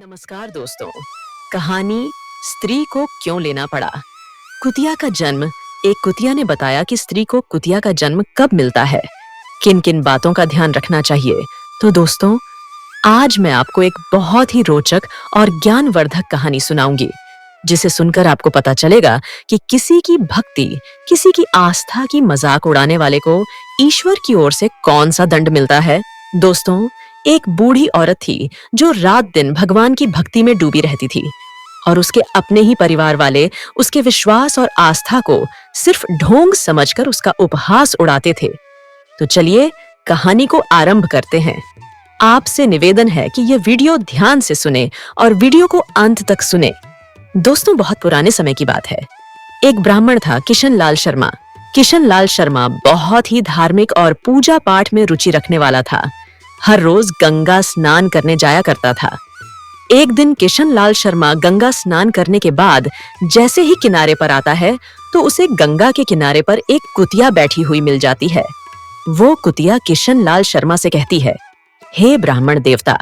नमस्कार दोस्तों। कहानी स्त्री को क्यों लेना पड़ा। कुतिया का जन्म। एक कुतिया ने बताया कि स्त्री को कुतिया का जन्म कब मिलता है, किन किन बातों का ध्यान रखना चाहिए। तो दोस्तों, आज मैं आपको एक बहुत ही रोचक और ज्ञानवर्धक कहानी सुनाऊंगी, जिसे सुनकर आपको पता चलेगा कि किसी की भक्ति, किसी की आस्था की मजाक उड़ाने वाले को ईश्वर की ओर से कौन सा दंड मिलता है। दोस्तों, एक बूढ़ी औरत थी जो रात दिन भगवान की भक्ति में डूबी रहती थी और उसके अपने ही परिवार वाले उसके विश्वास और आस्था को सिर्फ ढोंग समझकर उसका उपहास उड़ाते थे। तो चलिए कहानी को आरंभ करते हैं। आपसे निवेदन है कि यह वीडियो ध्यान से सुने और वीडियो को अंत तक सुने। दोस्तों, बहुत पुराने समय की बात है। एक ब्राह्मण था, किशन लाल शर्मा। किशन लाल शर्मा बहुत ही धार्मिक और पूजा पाठ में रुचि रखने वाला था। हर रोज गंगा स्नान करने जाया करता था। एक दिन किशन लाल शर्मा गंगा स्नान करने के बाद जैसे ही किनारे पर आता है तो उसे गंगा के किनारे पर एक कुतिया बैठी हुई मिल जाती है। वो कुतिया किशन लाल शर्मा से कहती है, हे ब्राह्मण देवता,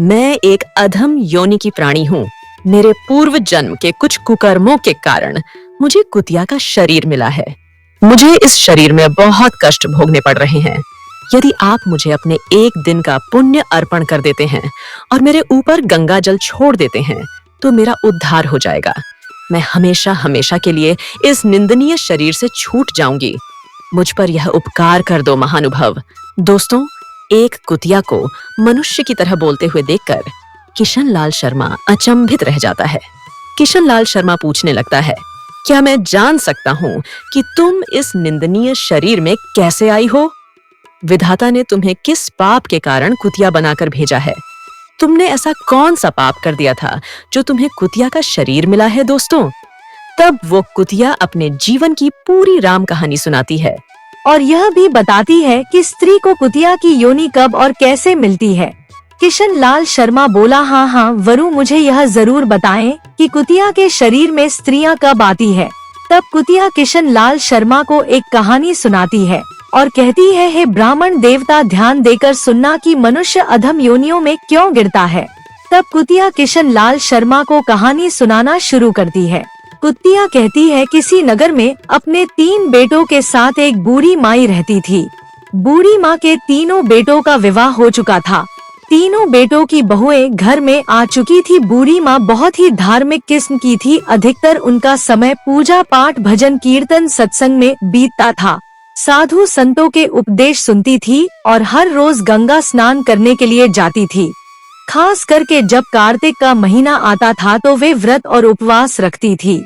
मैं एक अधम योनि की प्राणी हूँ। मेरे पूर्व जन्म के कुछ कुकर्मों के कारण मुझे कुतिया का शरीर मिला है। मुझे इस शरीर में बहुत कष्ट भोगने पड़ रहे हैं। यदि आप मुझे अपने एक दिन का पुण्य अर्पण कर देते हैं और मेरे ऊपर गंगा जल छोड़ देते हैं तो मेरा उद्धार हो जाएगा। मैं हमेशा हमेशा के लिए इस निंदनीय शरीर से छूट जाऊंगी। मुझ पर यह उपकार कर दो महानुभाव। दोस्तों, एक कुतिया को मनुष्य की तरह बोलते हुए देखकर किशन लाल शर्मा अचंभित रह जाता है। किशन लाल शर्मा पूछने लगता है, क्या मैं जान सकता हूँ कि तुम इस निंदनीय शरीर में कैसे आई हो? विधाता ने तुम्हें किस पाप के कारण कुतिया बनाकर भेजा है? तुमने ऐसा कौन सा पाप कर दिया था जो तुम्हें कुतिया का शरीर मिला है? दोस्तों, तब वो कुतिया अपने जीवन की पूरी राम कहानी सुनाती है और यह भी बताती है कि स्त्री को कुतिया की योनि कब और कैसे मिलती है। किशन लाल शर्मा बोला, हाँ, वरु मुझे यह जरूर बताएं कि कुतिया के शरीर में स्त्रियां कब आती है। तब कुतिया किशन लाल शर्मा को एक कहानी सुनाती है और कहती है, हे ब्राह्मण देवता, ध्यान देकर सुनना कि मनुष्य अधम योनियों में क्यों गिरता है। तब कुतिया किशन लाल शर्मा को कहानी सुनाना शुरू करती है। कुतिया कहती है, किसी नगर में अपने 3 बेटों के साथ एक बूढ़ी माई रहती थी। बूढ़ी माँ के तीनों बेटों का विवाह हो चुका था। तीनों बेटों की बहुएं घर में आ चुकी थी। बूढ़ी माँ बहुत ही धार्मिक किस्म की थी। अधिकतर उनका समय पूजा पाठ, भजन कीर्तन, सत्संग में बीतता था। साधु संतों के उपदेश सुनती थी और हर रोज गंगा स्नान करने के लिए जाती थी। खास करके जब कार्तिक का महीना आता था तो वे व्रत और उपवास रखती थी।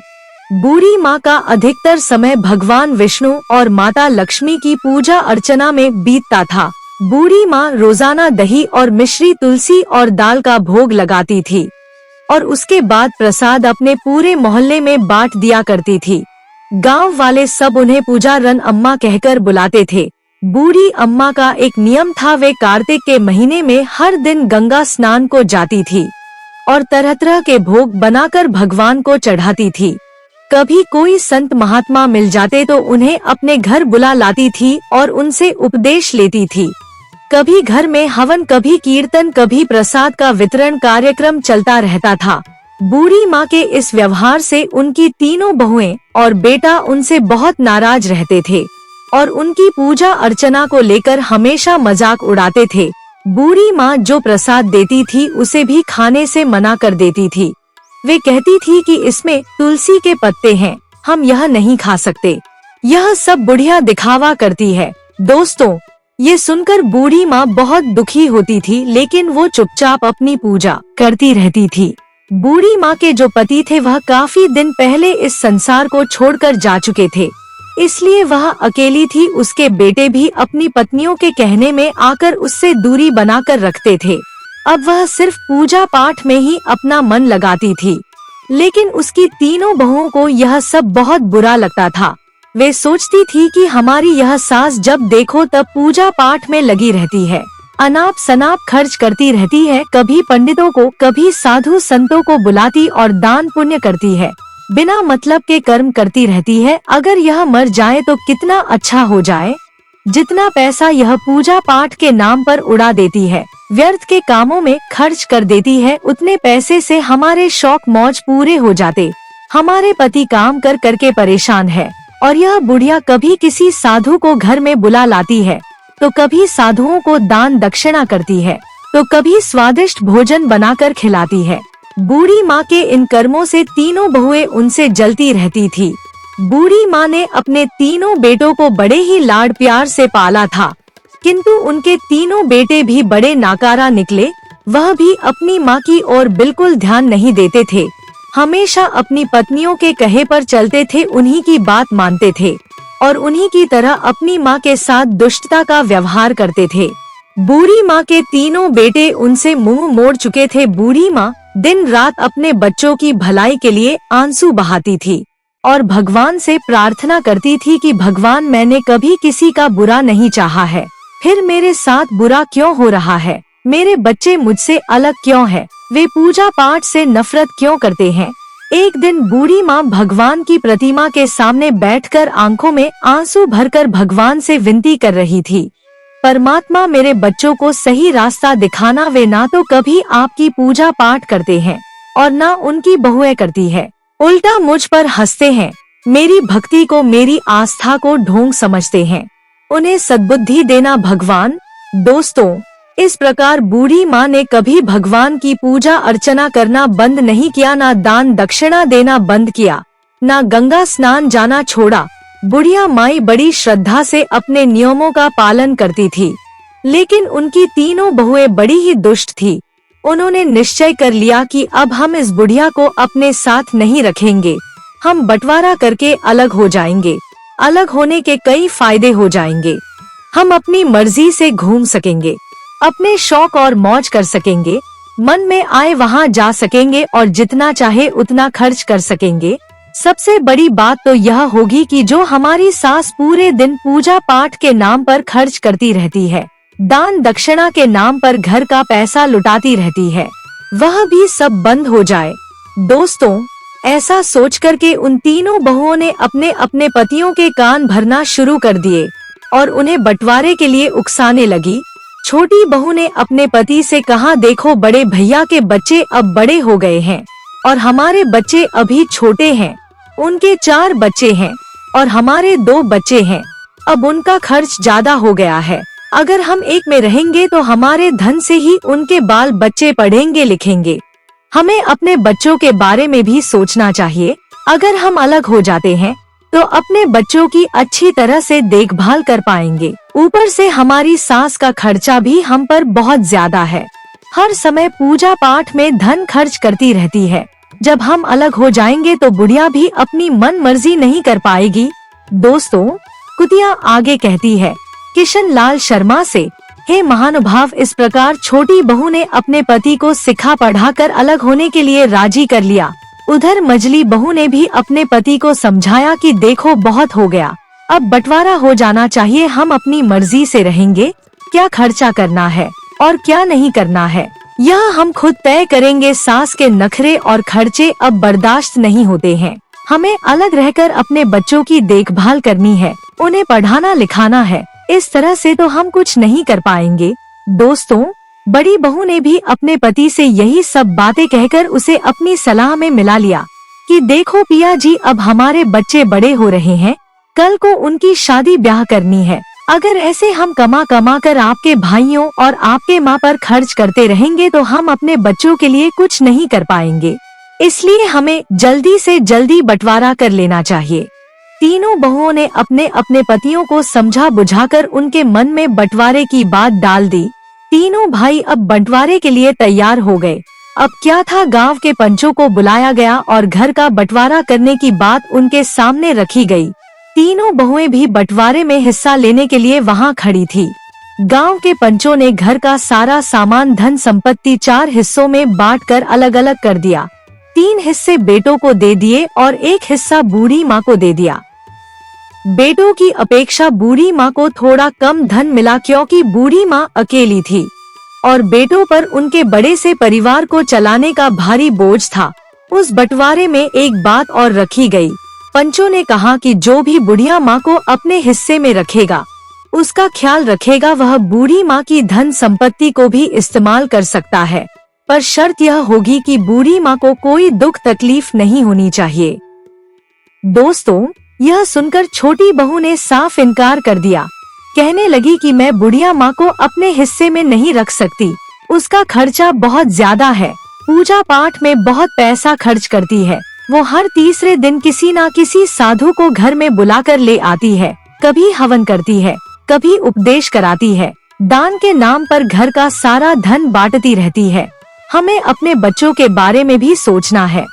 बूढ़ी माँ का अधिकतर समय भगवान विष्णु और माता लक्ष्मी की पूजा अर्चना में बीतता था। बूढ़ी माँ रोजाना दही और मिश्री, तुलसी और दाल का भोग लगाती थी और उसके बाद प्रसाद अपने पूरे मोहल्ले में बांट दिया करती थी। गांव वाले सब उन्हें पूजा रन अम्मा कहकर बुलाते थे। बूढ़ी अम्मा का एक नियम था, वे कार्तिक के महीने में हर दिन गंगा स्नान को जाती थी और तरह तरह के भोग बनाकर भगवान को चढ़ाती थी। कभी कोई संत महात्मा मिल जाते तो उन्हें अपने घर बुला लाती थी और उनसे उपदेश लेती थी। कभी घर में हवन, कभी कीर्तन, कभी प्रसाद का वितरण कार्यक्रम चलता रहता था। बूढ़ी माँ के इस व्यवहार से उनकी तीनों बहुएं और बेटा उनसे बहुत नाराज रहते थे और उनकी पूजा अर्चना को लेकर हमेशा मजाक उड़ाते थे। बूढ़ी माँ जो प्रसाद देती थी उसे भी खाने से मना कर देती थी। वे कहती थी कि इसमें तुलसी के पत्ते हैं, हम यह नहीं खा सकते। यह सब बुढ़िया दिखावा करती है। दोस्तों, ये सुनकर बूढ़ी माँ बहुत दुखी होती थी, लेकिन वो चुपचाप अपनी पूजा करती रहती थी। बूढ़ी माँ के जो पति थे वह काफी दिन पहले इस संसार को छोड़कर जा चुके थे, इसलिए वह अकेली थी। उसके बेटे भी अपनी पत्नियों के कहने में आकर उससे दूरी बनाकर रखते थे। अब वह सिर्फ पूजा पाठ में ही अपना मन लगाती थी, लेकिन उसकी तीनों बहुओं को यह सब बहुत बुरा लगता था। वे सोचती थी कि हमारी यह सास जब देखो तब पूजा पाठ में लगी रहती है, अनाप शनाप खर्च करती रहती है, कभी पंडितों को, कभी साधु संतों को बुलाती और दान पुण्य करती है, बिना मतलब के कर्म करती रहती है। अगर यह मर जाए तो कितना अच्छा हो जाए। जितना पैसा यह पूजा पाठ के नाम पर उड़ा देती है। व्यर्थ के कामों में खर्च कर देती है। उतने पैसे से हमारे शौक मौज पूरे हो जाते। हमारे पति काम कर करके परेशान है और यह बुढ़िया कभी किसी साधु को घर में बुला लाती है, तो कभी साधुओं को दान दक्षिणा करती है, तो कभी स्वादिष्ट भोजन बनाकर खिलाती है। बूढ़ी माँ के इन कर्मों से तीनों बहुएं उनसे जलती रहती थी। बूढ़ी माँ ने अपने तीनों बेटों को बड़े ही लाड प्यार से पाला था, किंतु उनके तीनों बेटे भी बड़े नाकारा निकले। वह भी अपनी माँ की ओर बिल्कुल ध्यान नहीं देते थे, हमेशा अपनी पत्नियों के कहे पर चलते थे, उन्हीं की बात मानते थे और उन्हीं की तरह अपनी माँ के साथ दुष्टता का व्यवहार करते थे। बूढ़ी माँ के तीनों बेटे उनसे मुंह मोड़ चुके थे। बूढ़ी माँ दिन रात अपने बच्चों की भलाई के लिए आंसू बहाती थी और भगवान से प्रार्थना करती थी कि भगवान, मैंने कभी किसी का बुरा नहीं चाहा है, फिर मेरे साथ बुरा क्यों हो रहा है? मेरे बच्चे मुझसे अलग क्यों हैं? वे पूजा पाठ से नफरत क्यों करते हैं? एक दिन बूढ़ी माँ भगवान की प्रतिमा के सामने बैठकर आंखों में आंसू भरकर भगवान से विनती कर रही थी, परमात्मा, मेरे बच्चों को सही रास्ता दिखाना। वे ना तो कभी आपकी पूजा पाठ करते हैं और ना उनकी बहुएं करती है, उल्टा मुझ पर हंसते हैं, मेरी भक्ति को, मेरी आस्था को ढोंग समझते हैं। उन्हें सद्बुद्धि देना भगवान। दोस्तों, इस प्रकार बूढ़ी माँ ने कभी भगवान की पूजा अर्चना करना बंद नहीं किया, ना दान दक्षिणा देना बंद किया, ना गंगा स्नान जाना छोड़ा। बुढ़िया माई बड़ी श्रद्धा से अपने नियमों का पालन करती थी, लेकिन उनकी तीनों बहुएं बड़ी ही दुष्ट थी। उन्होंने निश्चय कर लिया कि अब हम इस बुढ़िया को अपने साथ नहीं रखेंगे, हम बंटवारा करके अलग हो जाएंगे। अलग होने के कई फायदे हो जाएंगे। हम अपनी मर्जी से घूम सकेंगे, अपने शौक और मौज कर सकेंगे, मन में आए वहाँ जा सकेंगे और जितना चाहे उतना खर्च कर सकेंगे। सबसे बड़ी बात तो यह होगी कि जो हमारी सास पूरे दिन पूजा पाठ के नाम पर खर्च करती रहती है, दान दक्षिणा के नाम पर घर का पैसा लुटाती रहती है, वह भी सब बंद हो जाए। दोस्तों, ऐसा सोचकर के उन तीनों बहुओं ने अपने अपने पतियों के कान भरना शुरू कर दिए और उन्हें बंटवारे के लिए उकसाने लगी। छोटी बहू ने अपने पति से कहा, देखो, बड़े भैया के बच्चे अब बड़े हो गए हैं और हमारे बच्चे अभी छोटे हैं। उनके 4 बच्चे हैं और हमारे 2 बच्चे हैं। अब उनका खर्च ज्यादा हो गया है। अगर हम एक में रहेंगे तो हमारे धन से ही उनके बाल बच्चे पढ़ेंगे लिखेंगे। हमें अपने बच्चों के बारे में भी सोचना चाहिए। अगर हम अलग हो जाते हैं तो अपने बच्चों की अच्छी तरह से देखभाल कर पाएंगे। ऊपर से हमारी सास का खर्चा भी हम पर बहुत ज्यादा है, हर समय पूजा पाठ में धन खर्च करती रहती है। जब हम अलग हो जाएंगे तो बुढ़िया भी अपनी मन मर्जी नहीं कर पाएगी। दोस्तों, कुतिया आगे कहती है किशन लाल शर्मा से, हे महानुभाव, इस प्रकार छोटी बहू ने अपने पति को सिखा पढ़ाकर अलग होने के लिए राजी कर लिया। उधर मझली बहू ने भी अपने पति को समझाया कि देखो, बहुत हो गया, अब बंटवारा हो जाना चाहिए, हम अपनी मर्जी से रहेंगे, क्या खर्चा करना है और क्या नहीं करना है यह हम खुद तय करेंगे। सास के नखरे और खर्चे अब बर्दाश्त नहीं होते हैं। हमें अलग रहकर अपने बच्चों की देखभाल करनी है, उन्हें पढ़ाना लिखाना है। इस तरह से तो हम कुछ नहीं कर पाएंगे। दोस्तों, बड़ी बहू ने भी अपने पति से यही सब बातें कहकर उसे अपनी सलाह में मिला लिया कि देखो पिया जी, अब हमारे बच्चे बड़े हो रहे हैं, कल को उनकी शादी ब्याह करनी है। अगर ऐसे हम कमा कमा कर आपके भाइयों और आपके माँ पर खर्च करते रहेंगे तो हम अपने बच्चों के लिए कुछ नहीं कर पाएंगे। इसलिए हमें जल्दी से जल्दी बंटवारा कर लेना चाहिए। तीनों बहुओं ने अपने अपने पतियों को समझा बुझाकर उनके मन में बंटवारे की बात डाल दी। तीनों भाई अब बंटवारे के लिए तैयार हो गए। अब क्या था, गांव के पंचों को बुलाया गया और घर का बंटवारा करने की बात उनके सामने रखी गई। तीनों बहुएं भी बंटवारे में हिस्सा लेने के लिए वहां खड़ी थी। गांव के पंचों ने घर का सारा सामान, धन संपत्ति 4 हिस्सों में बांटकर अलग अलग कर दिया। 3 हिस्से बेटों को दे दिए और 1 हिस्सा बूढ़ी माँ को दे दिया। बेटों की अपेक्षा बूढ़ी माँ को थोड़ा कम धन मिला क्योंकि बूढ़ी माँ अकेली थी और बेटों पर उनके बड़े से परिवार को चलाने का भारी बोझ था। उस बंटवारे में एक बात और रखी गई। पंचों ने कहा कि जो भी बुढ़िया माँ को अपने हिस्से में रखेगा उसका ख्याल रखेगा वह बूढ़ी माँ की धन संपत्ति को भी इस्तेमाल कर सकता है, पर शर्त यह होगी कि बूढ़ी माँ को कोई दुख तकलीफ नहीं होनी चाहिए। दोस्तों, यह सुनकर छोटी बहू ने साफ इनकार कर दिया। कहने लगी कि मैं बुढ़िया माँ को अपने हिस्से में नहीं रख सकती, उसका खर्चा बहुत ज्यादा है, पूजा पाठ में बहुत पैसा खर्च करती है, वो हर तीसरे दिन किसी न किसी साधु को घर में बुलाकर ले आती है, कभी हवन करती है, कभी उपदेश कराती है, दान के नाम पर घर का सारा धन बांटती रहती है। हमें अपने बच्चों के बारे में भी सोचना है।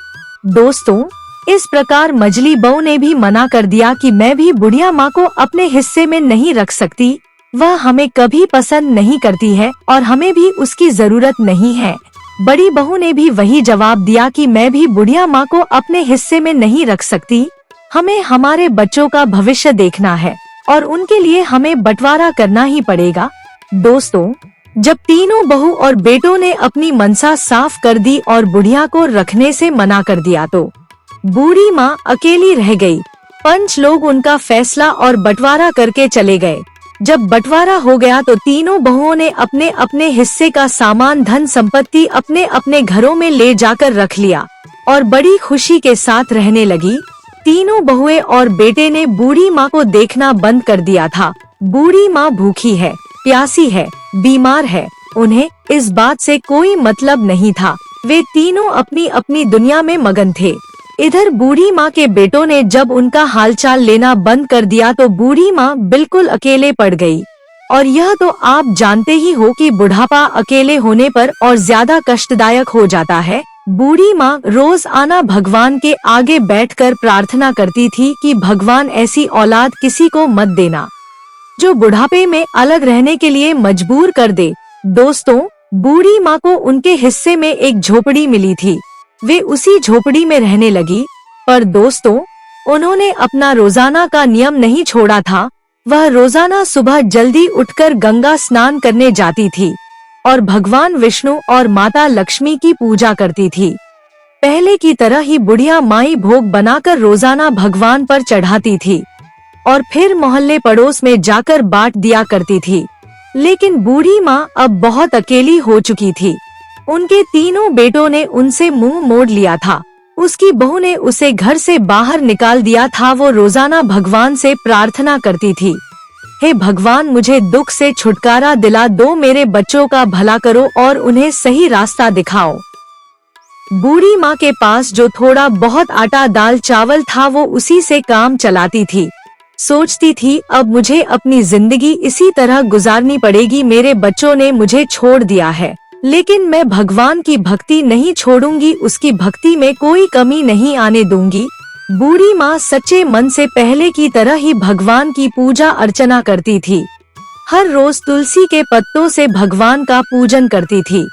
दोस्तों, इस प्रकार मजली बहू ने भी मना कर दिया कि मैं भी बुढ़िया माँ को अपने हिस्से में नहीं रख सकती, वह हमें कभी पसंद नहीं करती है और हमें भी उसकी जरूरत नहीं है। बड़ी बहू ने भी वही जवाब दिया कि मैं भी बुढ़िया माँ को अपने हिस्से में नहीं रख सकती, हमें हमारे बच्चों का भविष्य देखना है और उनके लिए हमें बंटवारा करना ही पड़ेगा। दोस्तों, जब तीनों बहू और बेटों ने अपनी मनसा साफ कर दी और बुढ़िया को रखने से मना कर दिया तो बूढ़ी माँ अकेली रह गई। पंच लोग उनका फैसला और बंटवारा करके चले गए। जब बंटवारा हो गया तो तीनों बहुओं ने अपने अपने हिस्से का सामान धन संपत्ति अपने अपने घरों में ले जाकर रख लिया और बड़ी खुशी के साथ रहने लगी। तीनों बहुएं और बेटे ने बूढ़ी माँ को देखना बंद कर दिया था। बूढ़ी माँ भूखी है, प्यासी है, बीमार है, उन्हें इस बात से कोई मतलब नहीं था। वे तीनों अपनी अपनी दुनिया में मगन थे। इधर बूढ़ी माँ के बेटों ने जब उनका हालचाल लेना बंद कर दिया तो बूढ़ी माँ बिल्कुल अकेले पड़ गई। और यह तो आप जानते ही हो कि बुढ़ापा अकेले होने पर और ज्यादा कष्टदायक हो जाता है। बूढ़ी माँ रोज आना भगवान के आगे बैठकर प्रार्थना करती थी कि भगवान ऐसी औलाद किसी को मत देना जो बुढ़ापे में अलग रहने के लिए मजबूर कर दे। दोस्तों, बूढ़ी माँ को उनके हिस्से में एक झोपड़ी मिली थी। वे उसी झोपड़ी में रहने लगी। पर दोस्तों, उन्होंने अपना रोजाना का नियम नहीं छोड़ा था। वह रोजाना सुबह जल्दी उठकर गंगा स्नान करने जाती थी और भगवान विष्णु और माता लक्ष्मी की पूजा करती थी। पहले की तरह ही बुढ़िया माई भोग बनाकर रोजाना भगवान पर चढ़ाती थी और फिर मोहल्ले पड़ोस में जाकर बांट दिया करती थी। लेकिन बूढ़ी माँ अब बहुत अकेली हो चुकी थी। उनके तीनों बेटों ने उनसे मुंह मोड़ लिया था। उसकी बहू ने उसे घर से बाहर निकाल दिया था। वो रोजाना भगवान से प्रार्थना करती थी, हे भगवान, मुझे दुख से छुटकारा दिला दो, मेरे बच्चों का भला करो और उन्हें सही रास्ता दिखाओ। बूढ़ी माँ के पास जो थोड़ा बहुत आटा दाल चावल था वो उसी से काम चलाती थी। सोचती थी अब मुझे अपनी जिंदगी इसी तरह गुजारनी पड़ेगी। मेरे बच्चों ने मुझे छोड़ दिया है, लेकिन मैं भगवान की भक्ति नहीं छोड़ूंगी, उसकी भक्ति में कोई कमी नहीं आने दूंगी। बूढ़ी माँ सच्चे मन से पहले की तरह ही भगवान की पूजा अर्चना करती थी। हर रोज तुलसी के पत्तों से भगवान का पूजन करती थी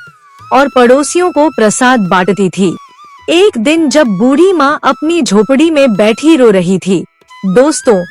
और पड़ोसियों को प्रसाद बांटती थी। एक दिन जब बूढ़ी माँ अपनी झोपड़ी में बैठी रो रही थी, दोस्तों,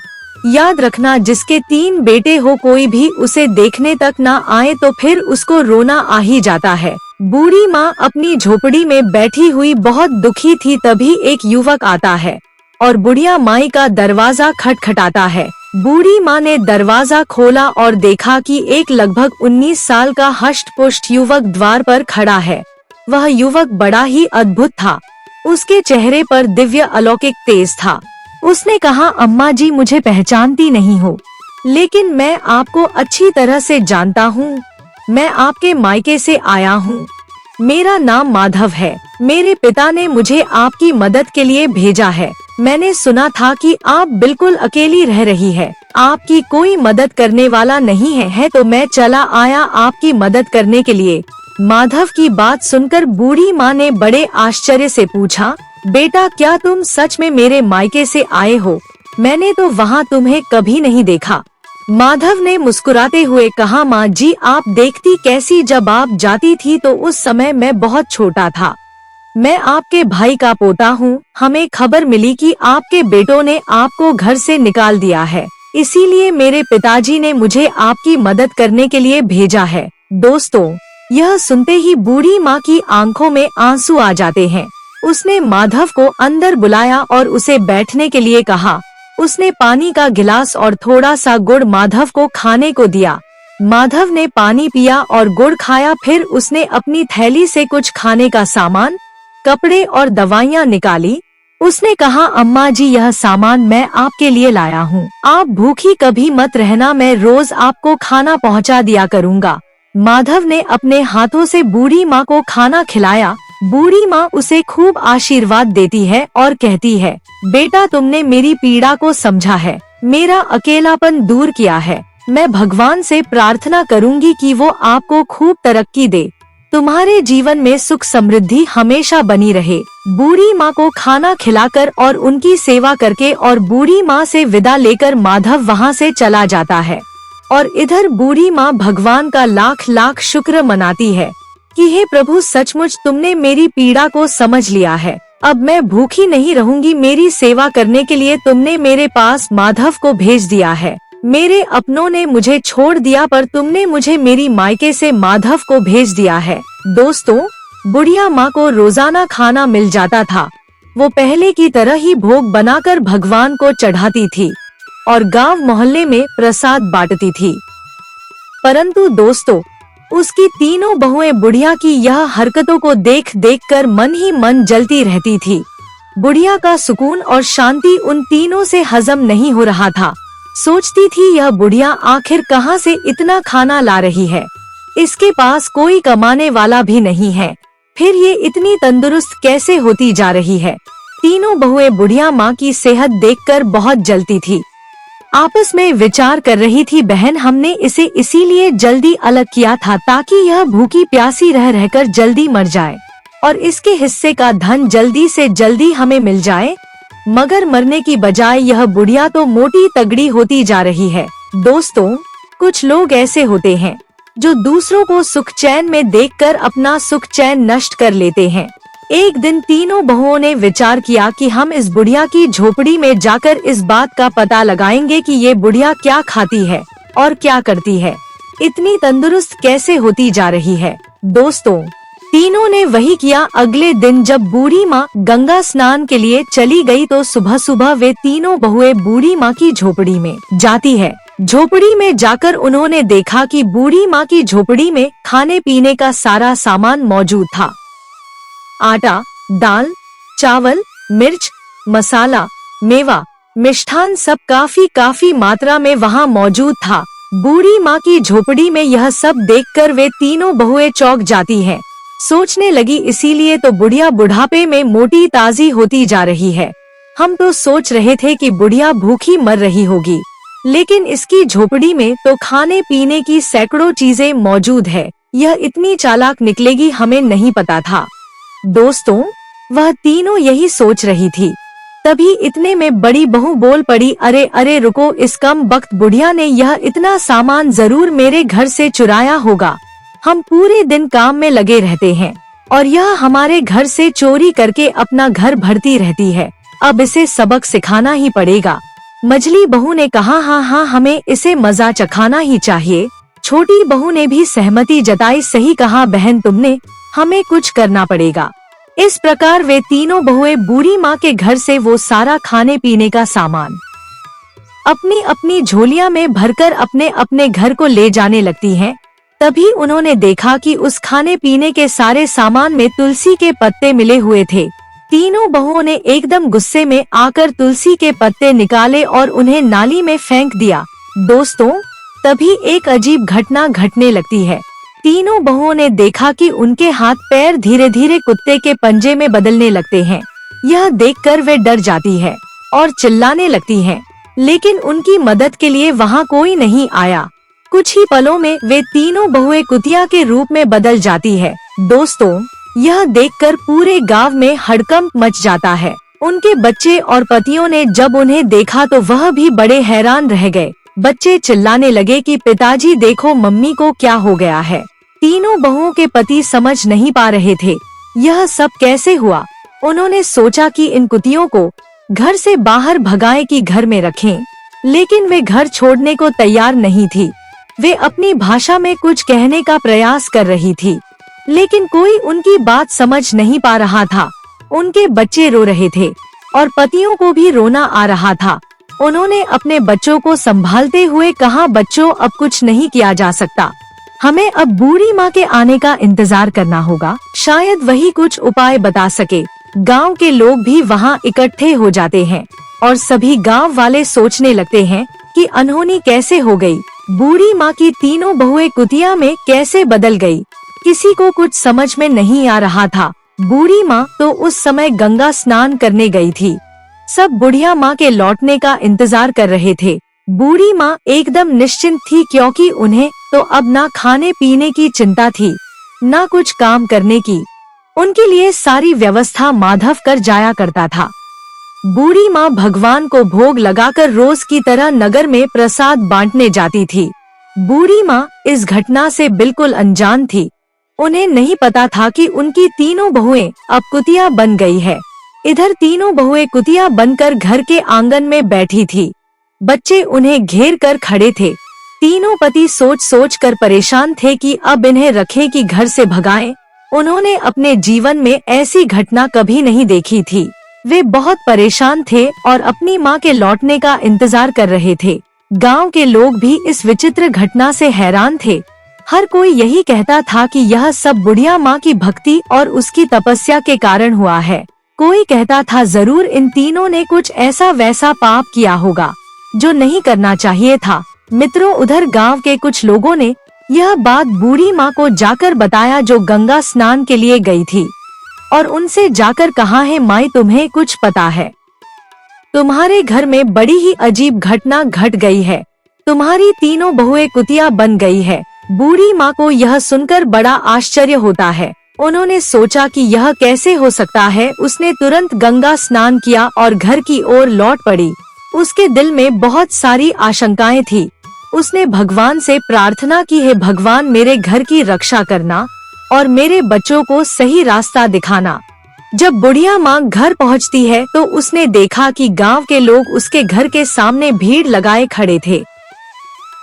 याद रखना, जिसके 3 बेटे हो कोई भी उसे देखने तक ना आए तो फिर उसको रोना आ ही जाता है। बूढ़ी माँ अपनी झोपड़ी में बैठी हुई बहुत दुखी थी। तभी एक युवक आता है और बुढ़िया माई का दरवाजा खटखटाता है। बूढ़ी माँ ने दरवाजा खोला और देखा कि एक लगभग 19 साल का हष्ट-पुष्ट युवक द्वार पर खड़ा है। वह युवक बड़ा ही अद्भुत था। उसके चेहरे पर दिव्य अलौकिक तेज था। उसने कहा, अम्मा जी, मुझे पहचानती नहीं हो, लेकिन मैं आपको अच्छी तरह से जानता हूँ। मैं आपके मायके से आया हूँ। मेरा नाम माधव है। मेरे पिता ने मुझे आपकी मदद के लिए भेजा है। मैंने सुना था कि आप बिल्कुल अकेली रह रही है, आपकी कोई मदद करने वाला नहीं है, तो मैं चला आया आपकी मदद करने के लिए। माधव की बात सुनकर बूढ़ी माँ ने बड़े आश्चर्य से पूछा, बेटा, क्या तुम सच में मेरे मायके से आए हो? मैंने तो वहाँ तुम्हें कभी नहीं देखा। माधव ने मुस्कुराते हुए कहा, माँ जी, आप देखती कैसी, जब आप जाती थी तो उस समय मैं बहुत छोटा था। मैं आपके भाई का पोता हूँ। हमें खबर मिली कि आपके बेटों ने आपको घर से निकाल दिया है, इसीलिए मेरे पिताजी ने मुझे आपकी मदद करने के लिए भेजा है। दोस्तों, यह सुनते ही बूढ़ी माँ की आंखों में आंसू आ जाते हैं। उसने माधव को अंदर बुलाया और उसे बैठने के लिए कहा। उसने पानी का गिलास और थोड़ा सा गुड़ माधव को खाने को दिया। माधव ने पानी पिया और गुड़ खाया। फिर उसने अपनी थैली से कुछ खाने का सामान, कपड़े और दवाइयाँ निकाली। उसने कहा, अम्मा जी, यह सामान मैं आपके लिए लाया हूँ। आप भूखी कभी मत रहना, मैं रोज आपको खाना पहुँचा दिया करूँगा। माधव ने अपने हाथों से बूढ़ी माँ को खाना खिलाया। बूढ़ी माँ उसे खूब आशीर्वाद देती है और कहती है, बेटा, तुमने मेरी पीड़ा को समझा है, मेरा अकेलापन दूर किया है। मैं भगवान से प्रार्थना करूंगी कि वो आपको खूब तरक्की दे, तुम्हारे जीवन में सुख समृद्धि हमेशा बनी रहे। बूढ़ी माँ को खाना खिलाकर और उनकी सेवा करके और बूढ़ी माँ से विदा लेकर माधव वहाँ से चला जाता है। और इधर बूढ़ी माँ भगवान का लाख लाख शुक्र मनाती है कि हे प्रभु, सचमुच तुमने मेरी पीड़ा को समझ लिया है। अब मैं भूखी नहीं रहूंगी। मेरी सेवा करने के लिए तुमने मेरे पास माधव को भेज दिया है। मेरे अपनों ने मुझे छोड़ दिया, पर तुमने मुझे मेरी मायके से माधव को भेज दिया है। दोस्तों, बुढ़िया माँ को रोजाना खाना मिल जाता था। वो पहले की तरह ही भोग बनाकर भगवान को चढ़ाती थी और गांव मोहल्ले में प्रसाद बांटती थी। परंतु दोस्तों, उसकी तीनों बहुएं बुढ़िया की यह हरकतों को देख देख कर मन ही मन जलती रहती थी। बुढ़िया का सुकून और शांति उन तीनों से हजम नहीं हो रहा था। सोचती थी, यह बुढ़िया आखिर कहाँ से इतना खाना ला रही है? इसके पास कोई कमाने वाला भी नहीं है, फिर ये इतनी तंदुरुस्त कैसे होती जा रही है? तीनों बहुएं बुढ़िया माँ की सेहत देखकर बहुत जलती थी। आपस में विचार कर रही थी, बहन, हमने इसे इसीलिए जल्दी अलग किया था ताकि यह भूखी प्यासी रह रहकर जल्दी मर जाए और इसके हिस्से का धन जल्दी से जल्दी हमें मिल जाए। मगर मरने की बजाय यह बुढ़िया तो मोटी तगड़ी होती जा रही है। दोस्तों, कुछ लोग ऐसे होते हैं जो दूसरों को सुख चैन में देखकर अपना सुख चैन नष्ट कर लेते हैं। एक दिन तीनों बहुओं ने विचार किया कि हम इस बुढ़िया की झोपड़ी में जाकर इस बात का पता लगाएंगे कि ये बुढ़िया क्या खाती है और क्या करती है, इतनी तंदुरुस्त कैसे होती जा रही है। दोस्तों, तीनों ने वही किया। अगले दिन जब बूढ़ी माँ गंगा स्नान के लिए चली गई तो सुबह सुबह वे तीनों बहुएं बूढ़ी माँ की झोपड़ी में जाती है। झोपड़ी में जाकर उन्होंने देखा कि बूढ़ी माँ की झोपड़ी में खाने पीने का सारा सामान मौजूद था। आटा, दाल, चावल, मिर्च, मसाला, मेवा, मिष्ठान सब काफी मात्रा में वहाँ मौजूद था। बूढ़ी माँ की झोपड़ी में यह सब देखकर वे तीनों बहुएं चौंक जाती हैं। सोचने लगी, इसीलिए तो बुढ़िया बुढ़ापे में मोटी ताजी होती जा रही है। हम तो सोच रहे थे कि बुढ़िया भूखी मर रही होगी, लेकिन इसकी झोपड़ी में तो खाने पीने की सैकड़ों चीजें मौजूद है। यह इतनी चालाक निकलेगी, हमें नहीं पता था। दोस्तों, वह तीनों यही सोच रही थी। तभी इतने में बड़ी बहू बोल पड़ी, अरे अरे रुको, इस कम बख्त बुढ़िया ने यह इतना सामान जरूर मेरे घर से चुराया होगा। हम पूरे दिन काम में लगे रहते हैं और यह हमारे घर से चोरी करके अपना घर भरती रहती है। अब इसे सबक सिखाना ही पड़ेगा। मझली बहू ने कहा, हाँ, हमें इसे मजा चखाना ही चाहिए। छोटी बहू ने भी सहमति जताई, सही कहा बहन तुमने, हमें कुछ करना पड़ेगा। इस प्रकार वे तीनों बहुएं बूढ़ी माँ के घर से वो सारा खाने पीने का सामान अपनी अपनी झोलियां में भरकर अपने अपने घर को ले जाने लगती हैं। तभी उन्होंने देखा कि उस खाने पीने के सारे सामान में तुलसी के पत्ते मिले हुए थे। तीनों बहुओं ने एकदम गुस्से में आकर तुलसी के पत्ते निकाले और उन्हें नाली में फेंक दिया। दोस्तों, तभी एक अजीब घटना घटने लगती है। तीनों बहुओं ने देखा कि उनके हाथ पैर धीरे धीरे कुत्ते के पंजे में बदलने लगते हैं। यह देखकर वे डर जाती है और चिल्लाने लगती हैं, लेकिन उनकी मदद के लिए वहाँ कोई नहीं आया। कुछ ही पलों में वे तीनों बहुएं कुतिया के रूप में बदल जाती है। दोस्तों, यह देखकर पूरे गांव में हड़कंप मच जाता है। उनके बच्चे और पतियों ने जब उन्हें देखा तो वह भी बड़े हैरान रह गए। बच्चे चिल्लाने लगे कि पिताजी देखो, मम्मी को क्या हो गया है। तीनों बहुओं के पति समझ नहीं पा रहे थे यह सब कैसे हुआ। उन्होंने सोचा कि इन कुतियों को घर से बाहर भगाए कि घर में रखें, लेकिन वे घर छोड़ने को तैयार नहीं थी। वे अपनी भाषा में कुछ कहने का प्रयास कर रही थी, लेकिन कोई उनकी बात समझ नहीं पा रहा था। उनके बच्चे रो रहे थे और पतियों को भी रोना आ रहा था। उन्होंने अपने बच्चों को संभालते हुए कहा, बच्चों अब कुछ नहीं किया जा सकता, हमें अब बूढ़ी माँ के आने का इंतजार करना होगा, शायद वही कुछ उपाय बता सके। गांव के लोग भी वहां इकट्ठे हो जाते हैं और सभी गांव वाले सोचने लगते हैं कि अनहोनी कैसे हो गई, बूढ़ी माँ की तीनों बहुएं कुतिया में कैसे बदल गई। किसी को कुछ समझ में नहीं आ रहा था। बूढ़ी माँ तो उस समय गंगा स्नान करने गई थी। सब बुढ़िया माँ के लौटने का इंतजार कर रहे थे। बूढ़ी माँ एकदम निश्चिंत थी क्योंकि उन्हें तो अब ना खाने पीने की चिंता थी, ना कुछ काम करने की। उनके लिए सारी व्यवस्था माधव कर जाया करता था। बूढ़ी माँ भगवान को भोग लगाकर रोज की तरह नगर में प्रसाद बांटने जाती थी। बूढ़ी माँ इस घटना से बिल्कुल अनजान थी। उन्हें नहीं पता था कि उनकी तीनों बहुएं अब कुतिया बन गई है। इधर तीनों बहुएं कुतिया बनकर घर के आंगन में बैठी थी। बच्चे उन्हें घेर कर खड़े थे। तीनों पति सोच सोच कर परेशान थे कि अब इन्हें रखें कि घर से भगाएं। उन्होंने अपने जीवन में ऐसी घटना कभी नहीं देखी थी। वे बहुत परेशान थे और अपनी माँ के लौटने का इंतजार कर रहे थे। गांव के लोग भी इस विचित्र घटना से हैरान थे। हर कोई यही कहता था कि यह सब बुढ़िया माँ की भक्ति और उसकी तपस्या के कारण हुआ है। कोई कहता था जरूर इन तीनों ने कुछ ऐसा वैसा पाप किया होगा जो नहीं करना चाहिए था। मित्रों, उधर गांव के कुछ लोगों ने यह बात बूढ़ी माँ को जाकर बताया जो गंगा स्नान के लिए गई थी, और उनसे जाकर कहा है, माई तुम्हें कुछ पता है? तुम्हारे घर में बड़ी ही अजीब घटना घट गई है। तुम्हारी तीनों बहुएं कुतिया बन गई है। बूढ़ी माँ को यह सुनकर बड़ा आश्चर्य होता है। उन्होंने सोचा कि यह कैसे हो सकता है। उसने तुरंत गंगा स्नान किया और घर की ओर लौट पड़ी। उसके दिल में बहुत सारी आशंकाएं थी। उसने भगवान से प्रार्थना की, है भगवान मेरे घर की रक्षा करना और मेरे बच्चों को सही रास्ता दिखाना। जब बुढ़िया माँ घर पहुँचती है तो उसने देखा कि गांव के लोग उसके घर के सामने भीड़ लगाए खड़े थे।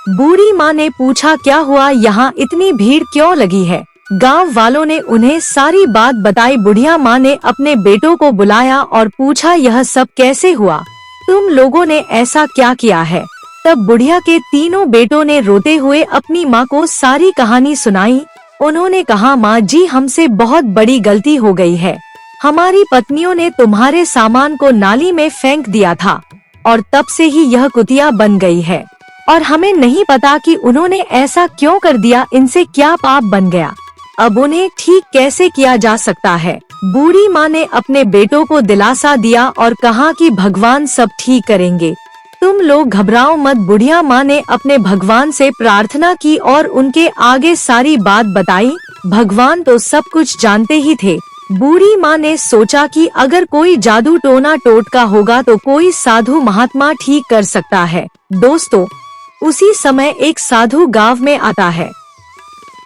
बूढ़ी माँ ने पूछा, क्या हुआ, यहाँ इतनी भीड़ क्यों लगी है? गांव वालों ने उन्हें सारी बात बताई। बुढ़िया माँ ने अपने बेटों को बुलाया और पूछा, यह सब कैसे हुआ? तुम लोगों ने ऐसा क्या किया है? तब बुढ़िया के तीनों बेटों ने रोते हुए अपनी माँ को सारी कहानी सुनाई। उन्होंने कहा, माँ जी, हमसे बहुत बड़ी गलती हो गई है। हमारी पत्नियों ने तुम्हारे सामान को नाली में फेंक दिया था और तब से ही यह कुतिया बन गई है और हमें नहीं पता कि उन्होंने ऐसा क्यों कर दिया। इनसे क्या पाप बन गया? अब उन्हें ठीक कैसे किया जा सकता है? बूढ़ी माँ ने अपने बेटों को दिलासा दिया और कहा कि भगवान सब ठीक करेंगे, तुम लोग घबराओ मत। बुढ़िया माँ ने अपने भगवान से प्रार्थना की और उनके आगे सारी बात बताई। भगवान तो सब कुछ जानते ही थे। बूढ़ी माँ ने सोचा कि अगर कोई जादू टोना टोटका होगा तो कोई साधु महात्मा ठीक कर सकता है। दोस्तों, उसी समय एक साधु गांव में आता है।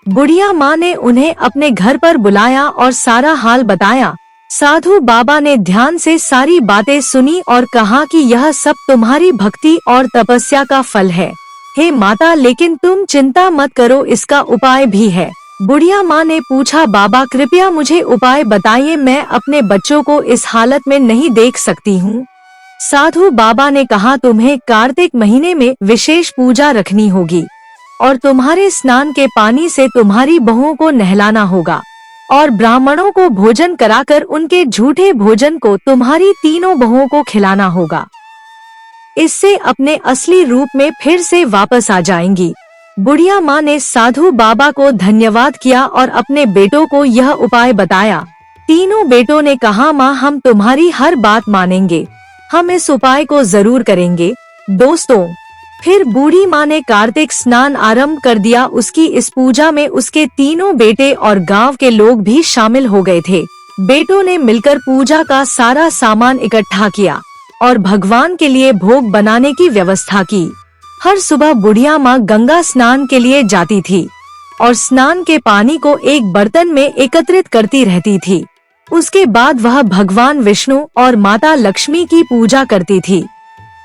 बुढ़िया माँ ने उन्हें अपने घर पर बुलाया और सारा हाल बताया। साधु बाबा ने ध्यान से सारी बातें सुनी और कहा कि यह सब तुम्हारी भक्ति और तपस्या का फल है। हे माता, लेकिन तुम चिंता मत करो, इसका उपाय भी है। बुढ़िया माँ ने पूछा, बाबा कृपया मुझे उपाय बताइए, मैं अपने बच्चों को इस हालत में नहीं देख सकती हूँ। साधु बाबा ने कहा, तुम्हें कार्तिक महीने में विशेष पूजा रखनी होगी और तुम्हारे स्नान के पानी से तुम्हारी बहुओं को नहलाना होगा और ब्राह्मणों को भोजन कराकर उनके झूठे भोजन को तुम्हारी तीनों बहुओं को खिलाना होगा। इससे अपने असली रूप में फिर से वापस आ जाएंगी। बुढ़िया माँ ने साधु बाबा को धन्यवाद किया और अपने बेटों को यह उपाय बताया। तीनों बेटों ने कहा, माँ हम तुम्हारी हर बात मानेंगे, हम इस उपाय को जरूर करेंगे। दोस्तों, फिर बूढ़ी माँ ने कार्तिक स्नान आरंभ कर दिया। उसकी इस पूजा में उसके तीनों बेटे और गांव के लोग भी शामिल हो गए थे। बेटों ने मिलकर पूजा का सारा सामान इकट्ठा किया और भगवान के लिए भोग बनाने की व्यवस्था की। हर सुबह बुढ़िया माँ गंगा स्नान के लिए जाती थी और स्नान के पानी को एक बर्तन में एकत्रित करती रहती थी। उसके बाद वह भगवान विष्णु और माता लक्ष्मी की पूजा करती थी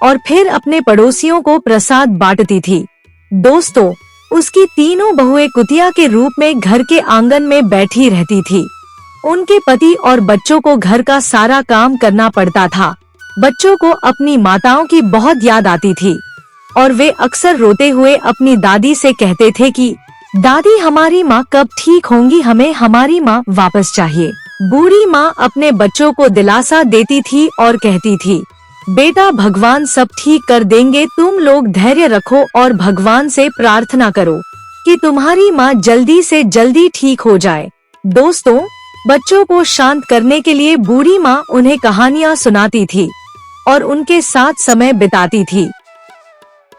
और फिर अपने पड़ोसियों को प्रसाद बांटती थी। दोस्तों, उसकी तीनों बहुएं कुतिया के रूप में घर के आंगन में बैठी रहती थी। उनके पति और बच्चों को घर का सारा काम करना पड़ता था। बच्चों को अपनी माताओं की बहुत याद आती थी और वे अक्सर रोते हुए अपनी दादी से कहते थे कि दादी हमारी माँ कब ठीक होंगी, हमें हमारी माँ वापस चाहिए। बूढ़ी माँ अपने बच्चों को दिलासा देती थी और कहती थी, बेटा भगवान सब ठीक कर देंगे, तुम लोग धैर्य रखो और भगवान से प्रार्थना करो कि तुम्हारी माँ जल्दी से जल्दी ठीक हो जाए। दोस्तों, बच्चों को शांत करने के लिए बूढ़ी माँ उन्हें कहानियाँ सुनाती थी और उनके साथ समय बिताती थी।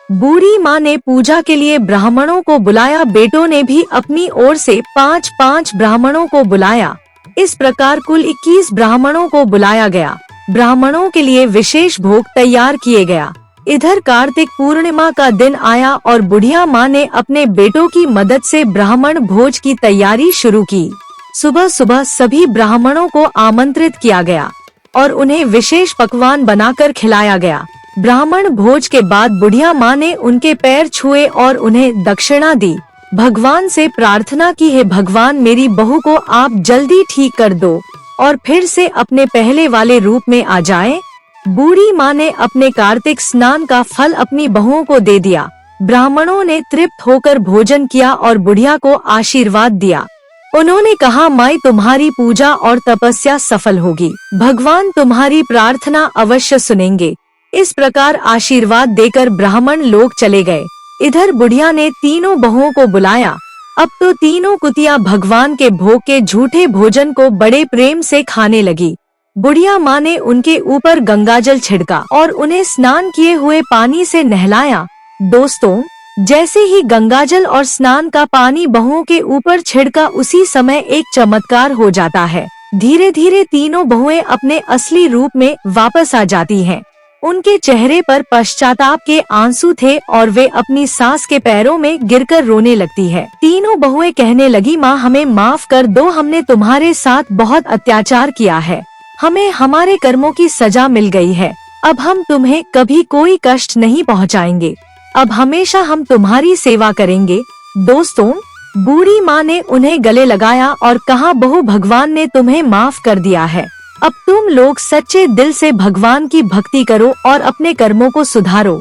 बूढ़ी माँ ने पूजा के लिए ब्राह्मणों को बुलाया। बेटों ने भी अपनी ओर से 5-5 ब्राह्मणों को बुलाया। इस प्रकार कुल 21 ब्राह्मणों को बुलाया गया। ब्राह्मणों के लिए विशेष भोग तैयार किए गया। इधर कार्तिक पूर्णिमा का दिन आया और बुढ़िया माँ ने अपने बेटों की मदद से ब्राह्मण भोज की तैयारी शुरू की। सुबह सुबह सभी ब्राह्मणों को आमंत्रित किया गया और उन्हें विशेष पकवान बनाकर खिलाया गया। ब्राह्मण भोज के बाद बुढ़िया माँ ने उनके पैर छुए और उन्हें दक्षिणा दी। भगवान से प्रार्थना की, है भगवान मेरी बहू को आप जल्दी ठीक कर दो और फिर से अपने पहले वाले रूप में आ जाए। बूढ़ी माँ ने अपने कार्तिक स्नान का फल अपनी बहुओं को दे दिया। ब्राह्मणों ने तृप्त होकर भोजन किया और बुढ़िया को आशीर्वाद दिया। उन्होंने कहा, माई तुम्हारी पूजा और तपस्या सफल होगी, भगवान तुम्हारी प्रार्थना अवश्य सुनेंगे। इस प्रकार आशीर्वाद देकर ब्राह्मण लोग चले गए। इधर बुढ़िया ने तीनों बहुओं को बुलाया। अब तो तीनों कुतिया भगवान के भोग के झूठे भोजन को बड़े प्रेम से खाने लगी। बुढ़िया माँ ने उनके ऊपर गंगाजल छिड़का और उन्हें स्नान किए हुए पानी से नहलाया। दोस्तों, जैसे ही गंगाजल और स्नान का पानी बहुओं के ऊपर छिड़का, उसी समय एक चमत्कार हो जाता है। धीरे धीरे तीनों बहुएं अपने असली रूप में वापस आ जाती हैं। उनके चेहरे पर पश्चाताप के आंसू थे और वे अपनी सास के पैरों में गिरकर रोने लगती है। तीनों बहुएं कहने लगी, माँ हमें माफ कर दो, हमने तुम्हारे साथ बहुत अत्याचार किया है, हमें हमारे कर्मों की सजा मिल गई है। अब हम तुम्हें कभी कोई कष्ट नहीं पहुँचाएंगे, अब हमेशा हम तुम्हारी सेवा करेंगे। दोस्तों, बूढ़ी माँ ने उन्हें गले लगाया और कहा, बहू भगवान ने तुम्हें माफ कर दिया है, अब तुम लोग सच्चे दिल से भगवान की भक्ति करो और अपने कर्मों को सुधारो।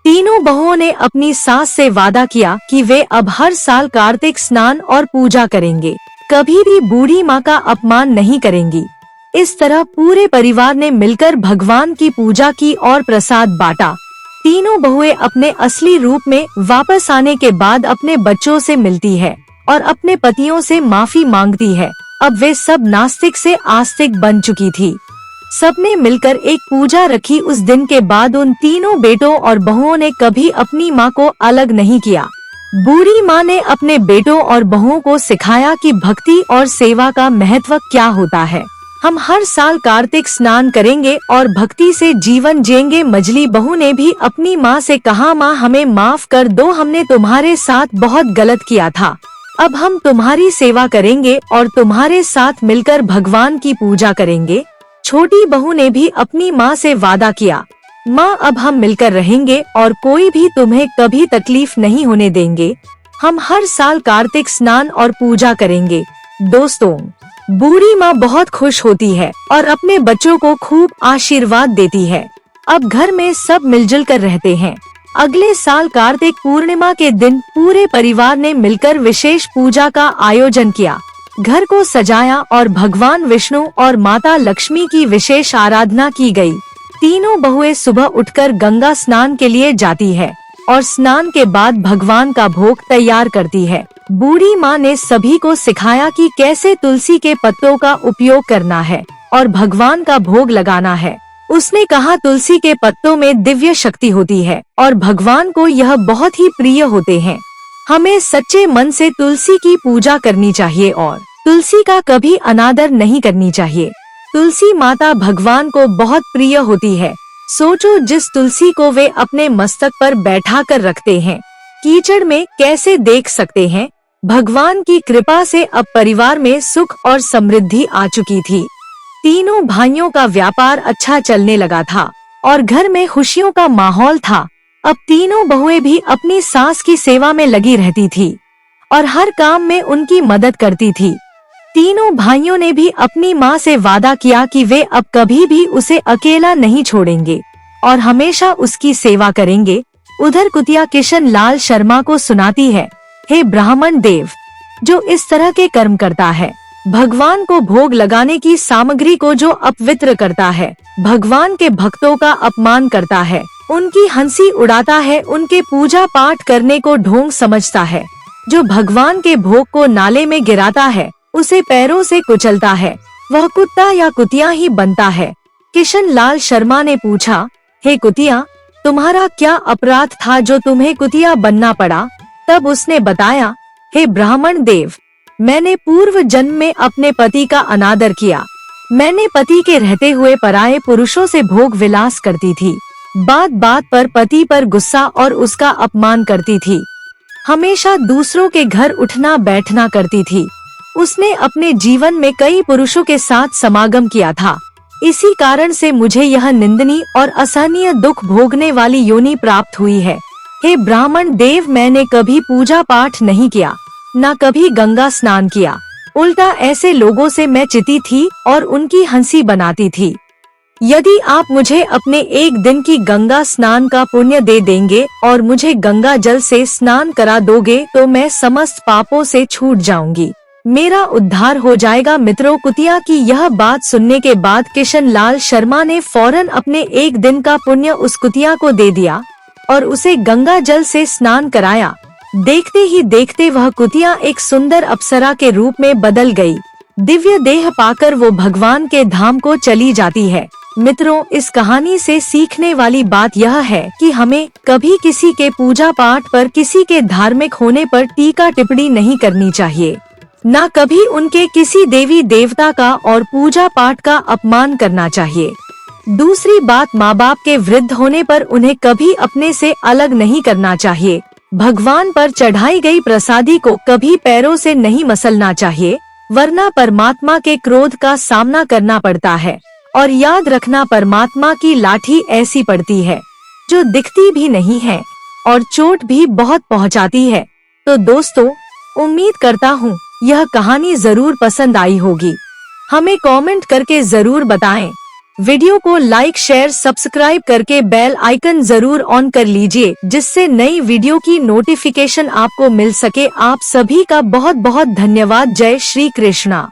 तीनों बहुओं ने अपनी सास से वादा किया कि वे अब हर साल कार्तिक स्नान और पूजा करेंगे, कभी भी बूढ़ी माँ का अपमान नहीं करेंगी। इस तरह पूरे परिवार ने मिलकर भगवान की पूजा की और प्रसाद बांटा। तीनों बहुएं अपने असली रूप में वापस आने के बाद अपने बच्चों से मिलती है और अपने पतियों से माफी मांगती है। अब वे सब नास्तिक से आस्तिक बन चुकी थी। सबने मिलकर एक पूजा रखी। उस दिन के बाद उन तीनों बेटों और बहुओं ने कभी अपनी माँ को अलग नहीं किया। बूढ़ी माँ ने अपने बेटों और बहुओं को सिखाया कि भक्ति और सेवा का महत्व क्या होता है। हम हर साल कार्तिक स्नान करेंगे और भक्ति से जीवन जिएंगे। मझली बहू ने भी अपनी माँ से कहा, माँ हमें माफ कर दो, हमने तुम्हारे साथ बहुत गलत किया था, अब हम तुम्हारी सेवा करेंगे और तुम्हारे साथ मिलकर भगवान की पूजा करेंगे। छोटी बहू ने भी अपनी माँ से वादा किया, माँ अब हम मिलकर रहेंगे और कोई भी तुम्हें कभी तकलीफ नहीं होने देंगे, हम हर साल कार्तिक स्नान और पूजा करेंगे। दोस्तों, बूढ़ी माँ बहुत खुश होती है और अपने बच्चों को खूब आशीर्वाद देती है। अब घर में सब मिलजुल कर रहते हैं। अगले साल कार्तिक पूर्णिमा के दिन पूरे परिवार ने मिलकर विशेष पूजा का आयोजन किया। घर को सजाया और भगवान विष्णु और माता लक्ष्मी की विशेष आराधना की गई। तीनों बहुएं सुबह उठकर गंगा स्नान के लिए जाती है और स्नान के बाद भगवान का भोग तैयार करती है। बूढ़ी माँ ने सभी को सिखाया कि कैसे तुलसी के पत्तों का उपयोग करना है और भगवान का भोग लगाना है। उसने कहा, तुलसी के पत्तों में दिव्य शक्ति होती है और भगवान को यह बहुत ही प्रिय होते हैं। हमें सच्चे मन से तुलसी की पूजा करनी चाहिए और तुलसी का कभी अनादर नहीं करनी चाहिए। तुलसी माता भगवान को बहुत प्रिय होती है। सोचो, जिस तुलसी को वे अपने मस्तक पर बैठा कर रखते हैं, कीचड़ में कैसे देख सकते हैं। भगवान की कृपा से अब परिवार में सुख और समृद्धि आ चुकी थी। तीनों भाइयों का व्यापार अच्छा चलने लगा था और घर में खुशियों का माहौल था। अब तीनों बहुएं भी अपनी सास की सेवा में लगी रहती थी और हर काम में उनकी मदद करती थी। तीनों भाइयों ने भी अपनी माँ से वादा किया कि वे अब कभी भी उसे अकेला नहीं छोड़ेंगे और हमेशा उसकी सेवा करेंगे। उधर कुतिया किशन लाल शर्मा को सुनाती है, हे ब्राह्मण देव, जो इस तरह के कर्म करता है, भगवान को भोग लगाने की सामग्री को जो अपवित्र करता है, भगवान के भक्तों का अपमान करता है, उनकी हंसी उड़ाता है, उनके पूजा पाठ करने को ढोंग समझता है, जो भगवान के भोग को नाले में गिराता है, उसे पैरों से कुचलता है, वह कुत्ता या कुतिया ही बनता है। किशन लाल शर्मा ने पूछा, हे कुतिया, तुम्हारा क्या अपराध था जो तुम्हें कुतिया बनना पड़ा? तब उसने बताया, हे ब्राह्मण देव, मैंने पूर्व जन्म में अपने पति का अनादर किया। मैंने पति के रहते हुए पराये पुरुषों से भोग विलास करती थी। बात बात पर पति पर गुस्सा और उसका अपमान करती थी। हमेशा दूसरों के घर उठना बैठना करती थी। उसने अपने जीवन में कई पुरुषों के साथ समागम किया था। इसी कारण से मुझे यह निंदनीय और असहनीय दुख भोगने वाली योनि प्राप्त हुई है। हे ब्राह्मण देव, मैंने कभी पूजा पाठ नहीं किया, न कभी गंगा स्नान किया। उल्टा ऐसे लोगों से मैं चिती थी और उनकी हंसी बनाती थी। यदि आप मुझे अपने एक दिन की गंगा स्नान का पुण्य दे देंगे और मुझे गंगा जल से स्नान करा दोगे तो मैं समस्त पापों से छूट जाऊंगी, मेरा उद्धार हो जाएगा। मित्रों, कुतिया की यह बात सुनने के बाद किशन लाल शर्मा ने फौरन अपने एक दिन का पुण्य उस कुतिया को दे दिया और उसे गंगा जल से स्नान कराया। देखते ही देखते वह कुतिया एक सुंदर अप्सरा के रूप में बदल गई। दिव्य देह पाकर वो भगवान के धाम को चली जाती है। मित्रों, इस कहानी से सीखने वाली बात यह है कि हमें कभी किसी के पूजा पाठ पर, किसी के धार्मिक होने पर टीका टिप्पणी नहीं करनी चाहिए, न कभी उनके किसी देवी देवता का और पूजा पाठ का अपमान करना चाहिए। दूसरी बात, माँ बाप के वृद्ध होने पर उन्हें कभी अपने से अलग नहीं करना चाहिए। भगवान पर चढ़ाई गई प्रसादी को कभी पैरों से नहीं मसलना चाहिए, वरना परमात्मा के क्रोध का सामना करना पड़ता है। और याद रखना, परमात्मा की लाठी ऐसी पड़ती है जो दिखती भी नहीं है और चोट भी बहुत पहुंचाती है। तो दोस्तों, उम्मीद करता हूँ यह कहानी जरूर पसंद आई होगी। हमें कमेंट करके जरूर बताएं। वीडियो को लाइक, शेयर, सब्सक्राइब करके बेल आइकन जरूर ऑन कर लीजिए, जिससे नई वीडियो की नोटिफिकेशन आपको मिल सके। आप सभी का बहुत बहुत धन्यवाद। जय श्री कृष्णा।